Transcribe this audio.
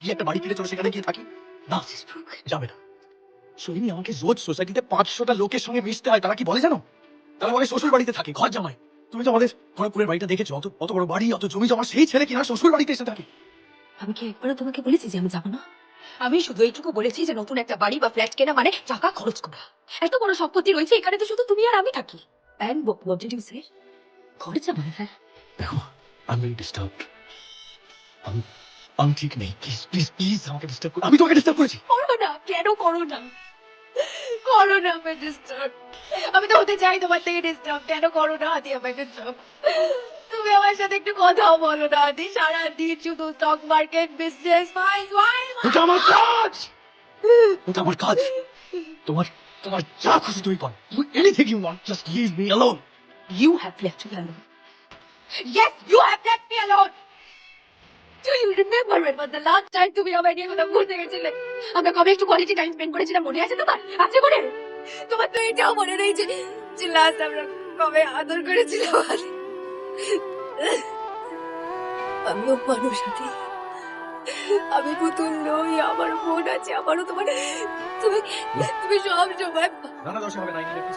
কি একটা বাড়ি কিনে চলো সেখানে গিয়ে থাকি? না, যাবে না। সোহিনী, আমাকে রোজ সোসাইটিতে 500টা লোকের সঙ্গে মিশতে হয়। তারা কি বলে জানো? তারা বলে শ্বশুর বাড়িতে থাকে, ঘর জামাই। তুমি তো আমাদের খড়গপুরের বাড়িটা দেখেছো, অত বড় বাড়ি, অত জমি জমা, সেই ছেলে কিনা শ্বশুর বাড়িতে এসে থাকে। আমি কি একবারও তোমাকে বলেছি যে আমি যাবো না? আমি শুধু এইটুকু বলেছি যে নতুন একটা বাড়ি বা ফ্ল্যাট কেনা মানে টাকা খরচ করা। এত বড় সম্পত্তি রয়েছে, এখানে তো শুধু তুমি আর আমি থাকি। And what did you say? ঘর জামাই? হ্যাঁ, দেখো, আমি ভেরি ডিস্টার্বড। আমি আমি ঠিক নেই। প্লিজ প্লিজ প্লিজ আমাকে ডিস্টার্ব করো। আমি তোমাকে ডিস্টার্ব করেছি? করো না, কেন করো না? করো না আমি ডিস্টার্ব। আমি তো হতে চাই তোমার থেকে ডিস্টার্ব। কেন করো না আদি আমাকে ডিস্টার্ব? তুমি আমার সাথে একটু কথাও বলো না আদি। সারাদিন শুধু স্টক মার্কেট, বিজনেস, ওটা আমার কাজ। ওটা আমার কাজ। তোমার তোমার যা খুশি তুমি করো। Do anything you want, just leave me alone. You have left me alone. Yes, you have left me alone. Do you remember when was the last time তুমি আমায় নিয়ে কথা বলতে গেছিলে? আমরা কবে একটু কোয়ালিটি টাইম স্পেন্ড করেছিলাম, মনে আছে তোমার? আছে মনে? তোমার তো এটাও মনে নেই যে লাস্ট আমরা কবে আদর করেছিলাম। আমিও মানুষ আছি, আমি পুতুল নই, আমারও মন আছে, আমারও তুমি তুমি সব সময় না না, দর্শক হবে না, প্লিজ।